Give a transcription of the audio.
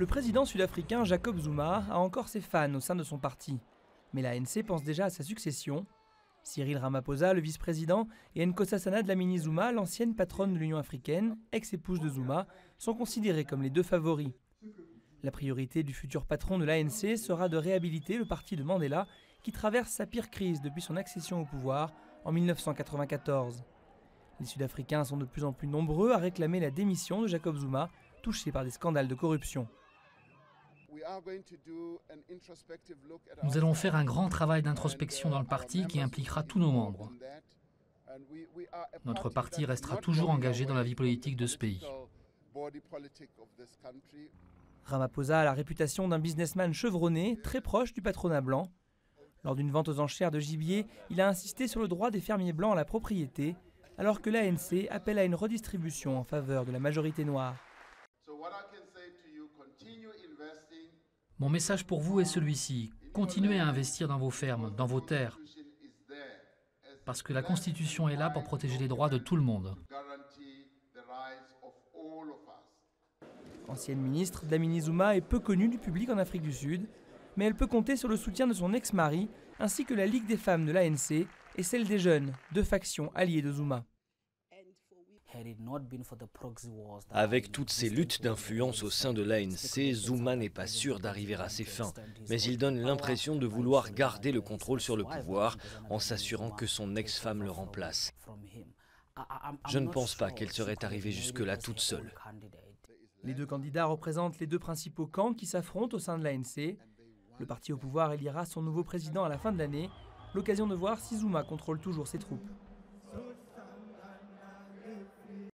Le président sud-africain Jacob Zuma a encore ses fans au sein de son parti. Mais l'ANC pense déjà à sa succession. Cyril Ramaphosa, le vice-président, et Nkosazana Dlamini Zuma, l'ancienne patronne de l'Union africaine, ex-épouse de Zuma, sont considérés comme les deux favoris. La priorité du futur patron de l'ANC sera de réhabiliter le parti de Mandela, qui traverse sa pire crise depuis son accession au pouvoir en 1994. Les Sud-Africains sont de plus en plus nombreux à réclamer la démission de Jacob Zuma, touché par des scandales de corruption. Nous allons faire un grand travail d'introspection dans le parti qui impliquera tous nos membres. Notre parti restera toujours engagé dans la vie politique de ce pays. Ramaphosa a la réputation d'un businessman chevronné, très proche du patronat blanc. Lors d'une vente aux enchères de gibier, il a insisté sur le droit des fermiers blancs à la propriété, alors que l'ANC appelle à une redistribution en faveur de la majorité noire. Mon message pour vous est celui-ci. Continuez à investir dans vos fermes, dans vos terres. Parce que la Constitution est là pour protéger les droits de tout le monde. Ancienne ministre, Dlamini Zuma est peu connue du public en Afrique du Sud, mais elle peut compter sur le soutien de son ex-mari, ainsi que la Ligue des femmes de l'ANC et celle des jeunes, deux factions alliées de Zuma. Avec toutes ces luttes d'influence au sein de l'ANC, Zuma n'est pas sûr d'arriver à ses fins, mais il donne l'impression de vouloir garder le contrôle sur le pouvoir en s'assurant que son ex-femme le remplace. Je ne pense pas qu'elle serait arrivée jusque-là toute seule. Les deux candidats représentent les deux principaux camps qui s'affrontent au sein de l'ANC. Le parti au pouvoir éliera son nouveau président à la fin de l'année, l'occasion de voir si Zuma contrôle toujours ses troupes.